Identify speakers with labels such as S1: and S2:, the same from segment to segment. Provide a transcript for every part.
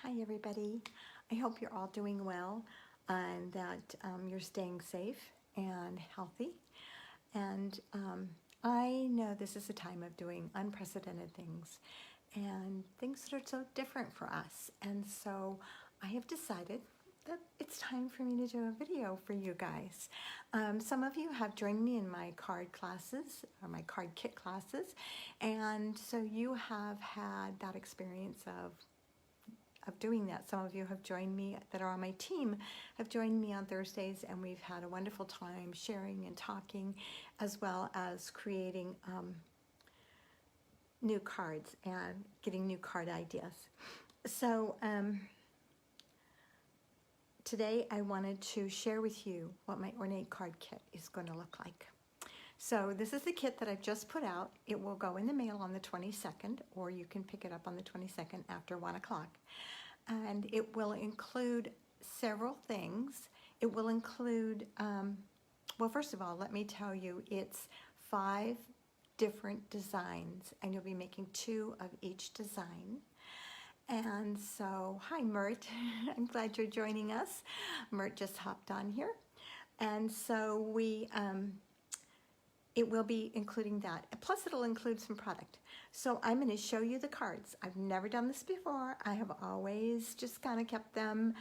S1: Hi everybody. I hope you're all doing well and that you're staying safe and healthy. And I know this is a time of doing unprecedented things and things that are so different for us. And so I have decided that it's time for me to do a video for you guys. Some of you have joined me in my card classes, or my card kit classes, and so you have had that experience of doing that. Some of you have joined me that are on my team, have joined me on Thursdays, and we've had a wonderful time sharing and talking, as well as creating new cards and getting new card ideas. So today I wanted to share with you what my Ornate Card Kit is going to look like. So this is the kit that I've just put out. It will go in the mail on the 22nd, or you can pick it up on the 22nd after 1 o'clock. And it will include several things. It will include, well, first of all, let me tell you, it's 5 different designs, and you'll be making 2 of each design. And so, hi Mert, I'm glad you're joining us. Mert just hopped on here. And so it will be including that. Plus it'll include some product. So I'm going to show you the cards. I've never done this before. I have always just kind of kept them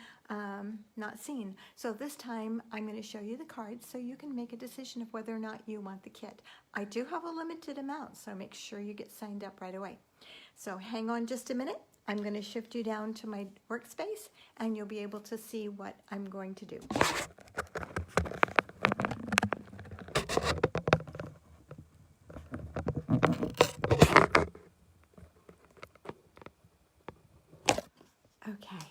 S1: not seen. So this time I'm going to show you the cards so you can make a decision of whether or not you want the kit. I do have a limited amount, so make sure you get signed up right away. So hang on just a minute. I'm going to shift you down to my workspace and you'll be able to see what I'm going to do. Okay,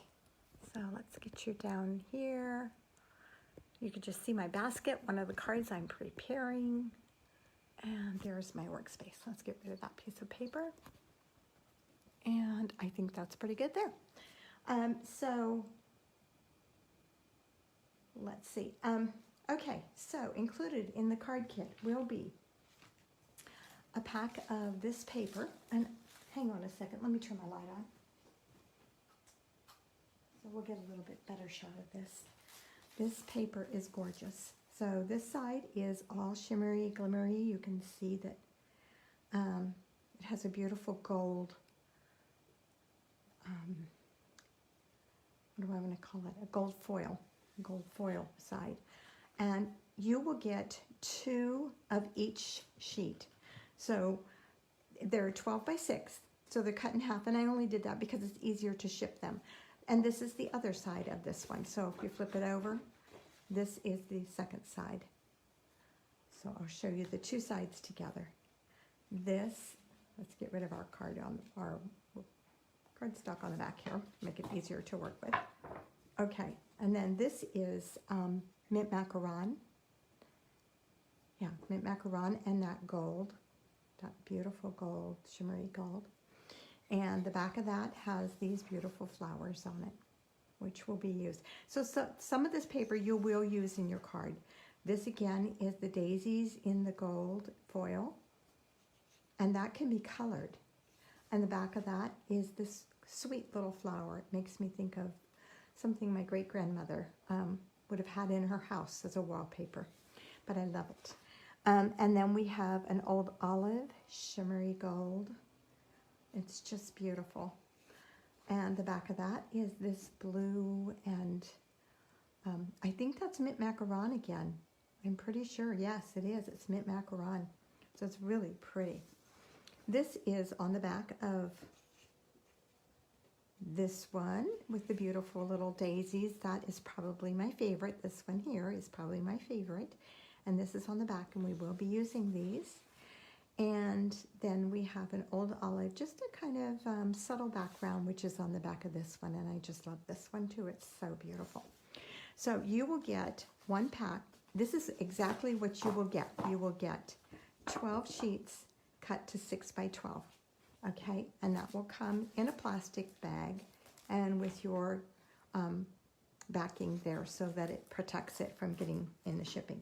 S1: so let's get you down here. You can just see my basket, one of the cards I'm preparing. And there's my workspace. Let's get rid of that piece of paper. And I think that's pretty good there. So let's see. Okay, so included in the card kit will be a pack of this paper. And hang on a second, let me turn my light on. So we'll get a little bit better shot of this. This paper is gorgeous. So this side is all shimmery, glimmery. You can see that it has a beautiful gold, what do I want to call it? A gold foil side. And you will get 2 of each sheet. So they're 12 by 6. So they're cut in half, and I only did that because it's easier to ship them. And this is the other side of this one. So if you flip it over, this is the second side. So I'll show you the 2 sides together. This, let's get rid of our card on our cardstock on the back here, make it easier to work with. Okay, and then this is mint macaron. Yeah, mint macaron and that gold, that beautiful gold, shimmery gold. And the back of that has these beautiful flowers on it, which will be used. So some of this paper you will use in your card. This again is the daisies in the gold foil, and that can be colored. And the back of that is this sweet little flower. It makes me think of something my great-grandmother would have had in her house as a wallpaper, but I love it. And then we have an old olive, shimmery gold. It's just beautiful. And the back of that is this blue, and I think that's mint macaron again. I'm pretty sure, yes, it is. It's mint macaron. So it's really pretty. This is on the back of this one with the beautiful little daisies. That is probably my favorite. This one here is probably my favorite. And this is on the back, and we will be using these. And then we have an old olive, just a kind of subtle background, which is on the back of this one. And I just love this one too. It's so beautiful. So you will get 1 pack. This is exactly what you will get. You will get 12 sheets cut to 6 by 12. Okay, and that will come in a plastic bag and with your backing there so that it protects it from getting in the shipping.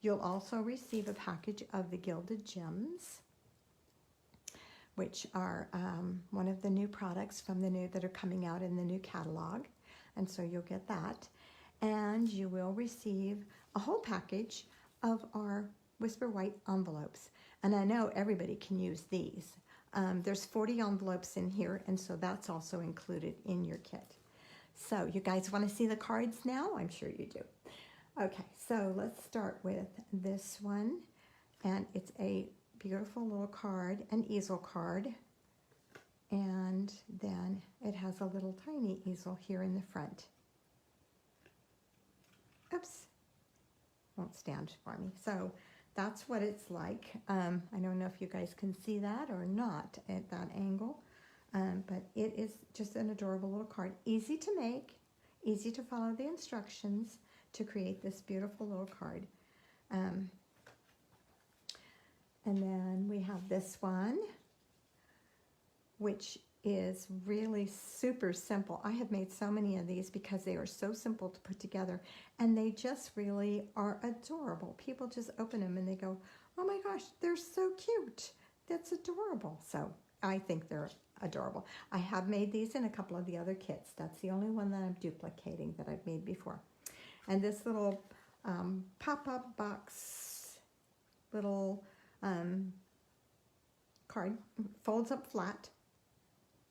S1: You'll also receive a package of the Gilded Gems, which are one of the new products from the new that are coming out in the new catalog. And so you'll get that. And you will receive a whole package of our Whisper White envelopes. And I know everybody can use these. There's 40 envelopes in here, and so that's also included in your kit. So you guys want to see the cards now? I'm sure you do. Okay, so let's start with this one. And it's a beautiful little card, an easel card. And then it has a little tiny easel here in the front. Oops, won't stand for me. So that's what it's like. I don't know if you guys can see that or not at that angle, but it is just an adorable little card. Easy to make, easy to follow the instructions to create this beautiful little card. And then we have this one, which is really super simple. I have made so many of these because they are so simple to put together, and they just really are adorable. People just open them and they go, oh my gosh, they're so cute. That's adorable. So I think they're adorable. I have made these in a couple of the other kits. That's the only one that I'm duplicating that I've made before. And this little pop-up box, little card folds up flat,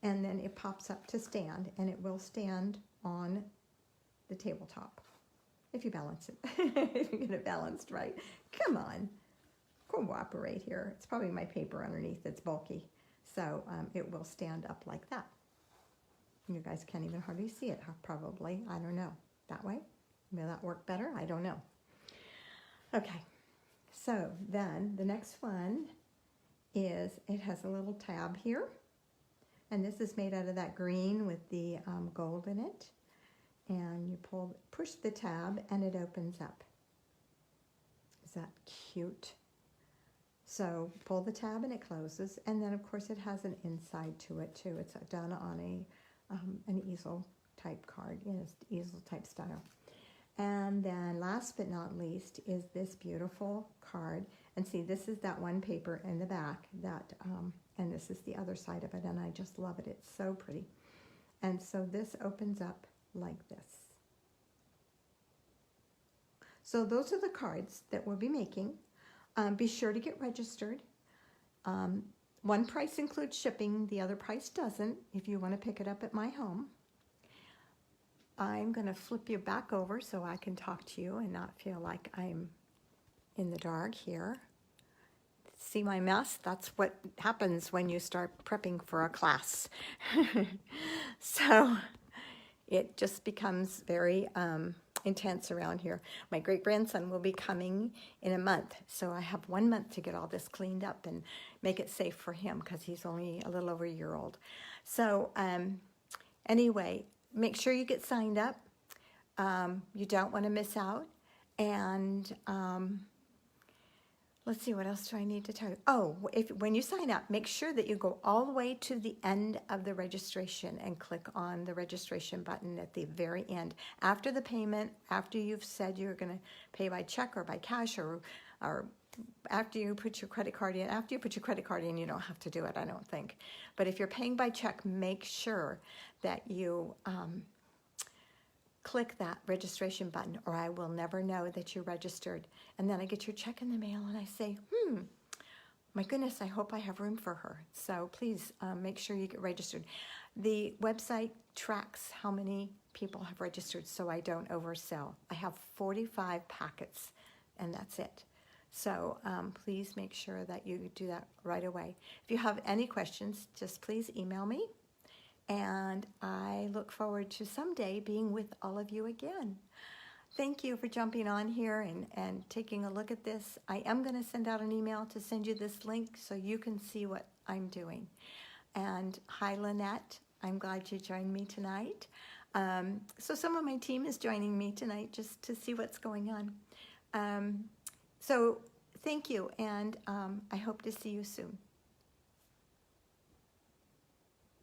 S1: and then it pops up to stand, and it will stand on the tabletop if you balance it. If you get it balanced right. Come on, cooperate here. It's probably my paper underneath that's bulky, so it will stand up like that. You guys can't even hardly see it, probably. I don't know. That way? Will that work better? I don't know. Okay, so then the next one is, it has a little tab here. And this is made out of that green with the gold in it. And you push the tab and it opens up. Is that cute? So pull the tab and it closes. And then of course it has an inside to it too. It's done on an easel type card, easel type style. And then last but not least is this beautiful card. And see, this is that one paper in the back that, and this is the other side of it, and I just love it. It's so pretty. And so this opens up like this. So those are the cards that we'll be making. Be sure to get registered. One price includes shipping, the other price doesn't, if you want to pick it up at my home. I'm going to flip you back over so I can talk to you and not feel like I'm in the dark here. See my mess? That's what happens when you start prepping for a class. So it just becomes very intense around here. My great-grandson will be coming in a month, so I have 1 month to get all this cleaned up and make it safe for him because he's only a little over a year old. So anyway, make sure you get signed up. You don't want to miss out. And let's see, what else do I need to tell you? Oh, when you sign up, make sure that you go all the way to the end of the registration and click on the registration button at the very end. After the payment, after you've said you're going to pay by check or by cash, or after you put your credit card in. After you put your credit card in, you don't have to do it, I don't think. But if you're paying by check, make sure that you click that registration button, or I will never know that you're registered. And then I get your check in the mail and I say, my goodness, I hope I have room for her. So please make sure you get registered. The website tracks how many people have registered so I don't oversell. I have 45 packets and that's it. So please make sure that you do that right away. If you have any questions, just please email me. And I look forward to someday being with all of you again. Thank you for jumping on here and taking a look at this. I am going to send out an email to send you this link so you can see what I'm doing. And hi, Lynette. I'm glad you joined me tonight. So some of my team is joining me tonight just to see what's going on. So thank you, and I hope to see you soon.